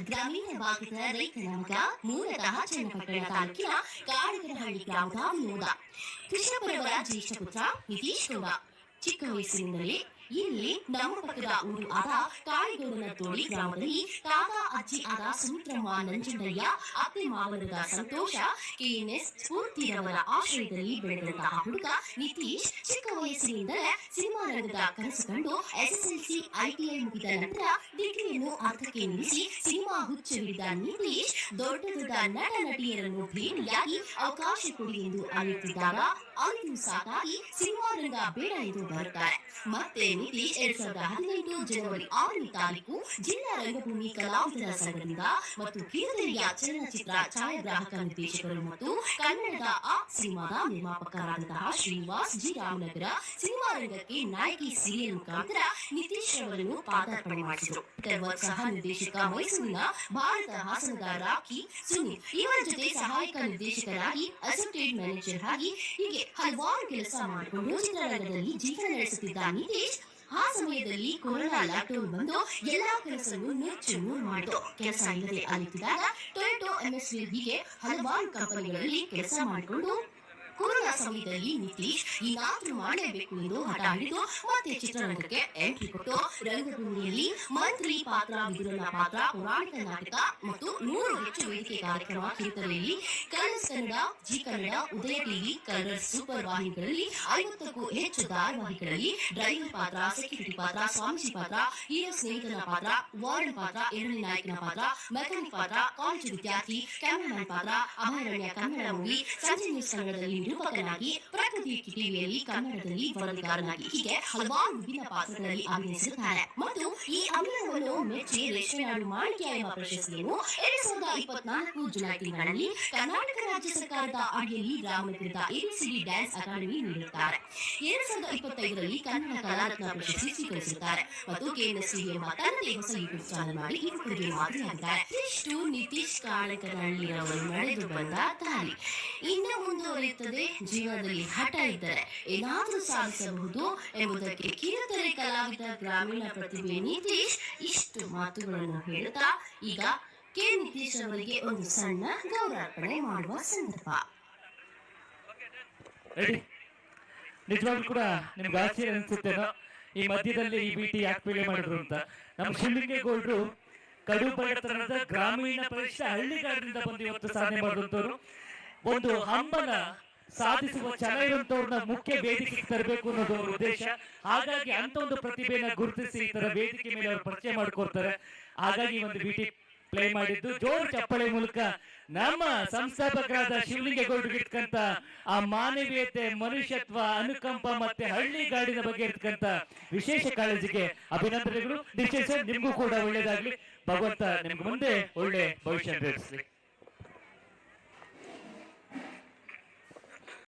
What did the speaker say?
ಗ್ರಾಮೀಣ ಭಾಗದ ರೈತನ ಮಗ ಮೂಲತಃ ಚನ್ನಪಟ್ಟಣ ತಾಲೂಕಿನ ಕಾಡಗರಹಳ್ಳಿ ಗ್ರಾಮದ ವಿನೋದ ಕೃಷ್ಣಪ್ಪರವರ ಜ್ಯೇಷ್ಠ ಪುತ್ರ ನಿತೀಶ್ ಗೌಡ ಚಿಕ್ಕ ವಯಸ್ಸಿನಿಂದಲೇ ಇಲ್ಲಿ ನಮ್ಮ ಪಕ್ಕದ ಊರು ಆದ ಕಾಳಿಗೌಡನ ತೋಡಿ ಗ್ರಾಮದಲ್ಲಿ ತಾತ ಅಜ್ಜಿ ಆದ ಸುಮಿತ್ರಮ್ಮ ನಂಜುಂಡಯ್ಯ ಅತ್ತೆ ಮಾವನದ ಸಂತೋಷ ಕೆಎನ್ಎಸ್ ಸ್ಫೂರ್ತಿರವರ ಆಶ್ರಯದಲ್ಲಿ ಬೆಳೆದಂತಹ ಹುಡುಗ ನಿತೀಶ್ ಚಿಕ್ಕ ವಯಸ್ಸಿನಿಂದಲೇ ಸಿನಿಮಾ ರಂಗದ ಕನಸು ಕಂಡು ಎಸ್ಎಸ್ಎಲ್ಸಿ ಐಟಿಐ ಮುಗಿದ ನಂತರ ಡಿಗ್ರಿಯನ್ನು ಅರ್ಧಕ್ಕೆ ನಿಲ್ಲಿಸಿ ಸಿನಿಮಾ ಹುಚ್ಚು ಹಿಡಿದ ನಿತೀಶ್ ದೊಡ್ಡ ದೊಡ್ಡ ನಟ ನಟಿಯರನ್ನು ಭೇಟಿಯಾಗಿ ಅವಕಾಶ ಕೊಡಿ ಎಂದು ಅಳೆಯುತ್ತಿದ್ದಾಗ ಅಂದು ಸಾಕಾಗಿ ಸಿನಿಮಾ ರಂಗ ಬೇಡ ಎಂದು ಬರುತ್ತಾರೆ. ಮತ್ತೆ ನಿತೀಶ್ 2018 ಜನವರಿ 6ನೇ ತಾರೀಕು ಜಿಲ್ಲಾ ರಂಗಭೂಮಿ ಕಲಾವಿದರ ಸಂಘದಿಂದ ಮತ್ತು ಕಿರುತೆರೆಯ ಚಲನಚಿತ್ರ ಛಾಯಾಗ್ರಾಹಕ ನಿರ್ದೇಶಕರು ಮತ್ತು ಕನ್ನಡದ ಆ ಸಿನಿಮಾದ ನಿರ್ಮಾಪಕರಾದಂತಹ ಶ್ರೀನಿವಾಸ್ ಜಿ ರಾಮನಗರ ಸಿನಿಮಾ ರಂಗಕ್ಕೆ ನಾಯಕಿ ಸೀರಿಯಲ್ ಮುಖಾಂತರ ನಿತೀಶ್ ಅವರನ್ನು ಪಾದಾರ್ಪಣೆ ಮಾಡಿಸಿದರು. ಸಹ ನಿರ್ದೇಶಕ ಮೈಸೂರಿನ ಭಾರತ ಹಾಸನದ ರಾಕಿ ಸುನೀಲ್ ಇವರ ಜೊತೆ ಸಹಾಯಕ ನಿರ್ದೇಶಕರಾಗಿ ಅಸೋಸಿಯೇಟ್ ಮ್ಯಾನೇಜರ್ ಆಗಿ ಹೀಗೆ ಹಲವಾರು ಕೆಲಸ ಮಾಡಿಕೊಂಡು ಚಿತ್ರರಂಗದಲ್ಲಿ ಜೀವನ ನಡೆಸುತ್ತಿದ್ದ ನಿತೀಶ್ ಆ ಸಮಯದಲ್ಲಿ ಕೊರೋನಾ ಲಾಕ್ಡೌನ್ ಬಂದು ಎಲ್ಲಾ ಕೆಲಸವನ್ನು ನುಚ್ಚು ನೂರು ಮಾಡಿತು. ಕೆಲಸ ಇಲ್ಲದೆ ಅಲಿತಿದ್ದಾಗ ಟೊಯೋಟೋ ಎಂಎಸ್ವಿ ಹೀಗೆ ಹಲವಾರು ಕಂಪನಿಗಳಲ್ಲಿ ಕೆಲಸ ಮಾಡಿಕೊಂಡು ಕೊರೋನಾ ಸಮಯದಲ್ಲಿ ನಿತೀಶ್ ಏನಾದ್ರೂ ಮಾಡಲೇಬೇಕು ಎಂದು ಹಠ ಹಿಡಿದು ಮತ್ತೆ ಚಿತ್ರರಂಗಕ್ಕೆ ಎಂಟ್ರಿ ಕೊಟ್ಟು ರಂಗಭೂಮಿಯಲ್ಲಿ ಮಂತ್ರಿ ಪಾತ್ರ, ವಿದುರನ ಪಾತ್ರ, ಪೌರಾಣಿಕ ನಾಟಕ ಮತ್ತು 100 ಹೆಚ್ಚು ವೇದಿಕೆ ಕಾರ್ಯಕ್ರಮ ಕಿರುತೆರೆಯಲ್ಲಿ ಕಲರ್ಸ್ ಕನ್ನಡ, ಜಿ ಕನ್ನಡ, ಉದಯ ಟಿವಿ, ಕಲರ್ಸ್ ಸೂಪರ್ ವಾಹಿನಿಗಳಲ್ಲಿ 50ಕ್ಕೂ ಹೆಚ್ಚು ಧಾರಾವಾಹಿಗಳಲ್ಲಿ ಡ್ರೈವರ್ ಪಾತ್ರ, ಸೆಕ್ಯೂರಿಟಿ ಪಾತ್ರ, ಸ್ವಾಮೀಜಿ ಪಾತ್ರ, ಹೀರೋ ಸ್ನೇಹಿತನ ಪಾತ್ರ, ವಾರ್ಡನ್ ಪಾತ್ರ, ಎರಡನೇ ನಾಯಕನ ಪಾತ್ರ, ಮೆಕ್ಯಾನಿಕ್ ಪಾತ್ರ, ಕಾಲೇಜು ವಿದ್ಯಾರ್ಥಿ, ಕ್ಯಾಮರಾಮನ್ ಪಾತ್ರ, ಅಭಯಾರಣ್ಯ ಕನ್ನಡ ಮೂವಿ, ಸಂಜೆ ನ್ಯೂಸ್ ಕನ್ನಡದಲ್ಲಿ ನಿರೂಪಕನಾಗಿ, ಪ್ರಕೃತಿ ಟಿವಿಯಲ್ಲಿ ಕನ್ನಡದಲ್ಲಿ ವರದಿಗಾರನಾಗಿ ಹೀಗೆ ಹಲವಾರು ವಿಭಿನ್ನ ಪಾತ್ರಗಳಲ್ಲಿ ಅಭಿನಯಿಸಿರುತ್ತಾರೆ. ಮತ್ತು ಈ ಅಭಿನಯವನ್ನು ಮೆಚ್ಚಿ ರೇಷ್ಮೆನಾಡು ಮಾಣಿಕ್ಯ ಎಂಬ ಪ್ರಶಸ್ತಿಯನ್ನು 2024 ಜುಲೈ ತಿಂಗಳಲ್ಲಿ ಕರ್ನಾಟಕ ರಾಜ್ಯ ಸರ್ಕಾರದ ಅಡಿಯಲ್ಲಿ ರಾಮನಗರದ ಎಬಿಸಿಡಿ ಡ್ಯಾನ್ಸ್ ಅಕಾಡೆಮಿ ನೀಡುತ್ತಾರೆ. 2025ರಲ್ಲಿ ಕನ್ನಡ ಕಲಾರತ್ನ ಪ್ರಶಸ್ತಿ ಸ್ವೀಕರಿಸುತ್ತಾರೆ ಮತ್ತು ಕೆಎನ್ಎಸ್ ಎಂಬ ತನ್ನದೇ ಹೊಸ ಯೂಟ್ಯೂಬ್ ಚಾನೆಲ್ ಮಾಡಿ ಯುವಕರಿಗೆ ಮಾದರಿಯಾಗಿದ್ದಾರೆ. ಇಷ್ಟು ನಿತೀಶ್ ಕಾಡಗರಹಳ್ಳಿಯವರು ನಡೆದು ಬಂದ ದಾರಿ ಇನ್ನು ಮುಂದುವರಿಯುತ್ತದೆ. ಜೀವನದಲ್ಲಿ ಹಠ ಇದ್ದರೆ ಏನಾದರೂ ಸಾಧಿಸಬಹುದು ಎಂಬುದಕ್ಕೆ ಕಿರುತೆರೆ ಕಲಾವಿದ ಗ್ರಾಮೀಣ ಪ್ರತಿಭೆ ನಿತೀಶ್ ಇಷ್ಟು ಮಾತುಗಳನ್ನು ಹೇಳುತ್ತಾ ಈಗ ಕೆ ನಿತೀಶ್ ಅವರಿಗೆ ಒಂದು ಸಣ್ಣ ಗೌರವಾರ್ಪಣೆ ಮಾಡುವ ಸಂದರ್ಭ. ನಿಜವಾಗ್ಲೂ ಕೂಡ ನಿಮ್ಗೆ ಆಶ್ಚರ್ಯ ಅನ್ಸುತ್ತೇನೋ ಈ ಮಧ್ಯದಲ್ಲಿ ಈ ಬಿಟಿ ಯಾಕೆ ಪ್ಲೇ ಮಾಡಿದ್ರು ಅಂತ. ನಮ್ಮ ಶಿವಲಿಂಗೇಗೌಡರು ಕಡು ಬಡತನದ ಗ್ರಾಮೀಣ ಪ್ರದೇಶ ಹಳ್ಳಿಗಾರರಿಂದ ಬಂದು ಇವತ್ತು ಸಾಧನೆ ಮಾಡಿದಂತವ್ರು. ಒಂದು ಹಂಬಲ ಸಾಧಿಸುವ ಛಲ ಇರುವಂತವ್ರನ್ನ ಮುಖ್ಯ ವೇದಿಕೆಗೆ ತರಬೇಕು ಅನ್ನೋದು ಅವ್ರ ಉದ್ದೇಶ. ಹಾಗಾಗಿ ಅಂತ ಒಂದು ಪ್ರತಿಭೆನ ಗುರುತಿಸಿ ಈ ತರ ವೇದಿಕೆ ಮೇಲೆ ಅವರು ಪರಿಚಯ ಮಾಡ್ಕೊಡ್ತಾರೆ. ಹಾಗಾಗಿ ಒಂದು ಬಿಟಿ ಪ್ಲೇ ಮಾಡಿದ್ದು ಜೋರು ಚಪ್ಪಳೆ ಮೂಲಕ ನಮ್ಮ ಸಂಸ್ಥಾಪಕರಾದ ಶಿವಲಿಂಗೇಗೌಡರಿಗೆ ಇರ್ತಕ್ಕಂಥ ಆ ಮಾನವೀಯತೆ, ಮನುಷ್ಯತ್ವ, ಅನುಕಂಪ ಮತ್ತೆ ಹಳ್ಳಿಗಾಡಿನ ಬಗ್ಗೆ ಇರ್ತಕ್ಕಂಥ ವಿಶೇಷ ಕಾಳಜಿಗೆ ಅಭಿನಂದನೆಗಳು. ನಿಶ್ಚಯ ನಿಮ್ಗೂ ಕೂಡ ಒಳ್ಳೇದಾಗ್ಲಿ. ಭಗವಂತ ನಿಮ್ಗೆ ಮುಂದೆ ಒಳ್ಳೆ ಭವಿಷ್ಯ ನಡೆಸಲಿ.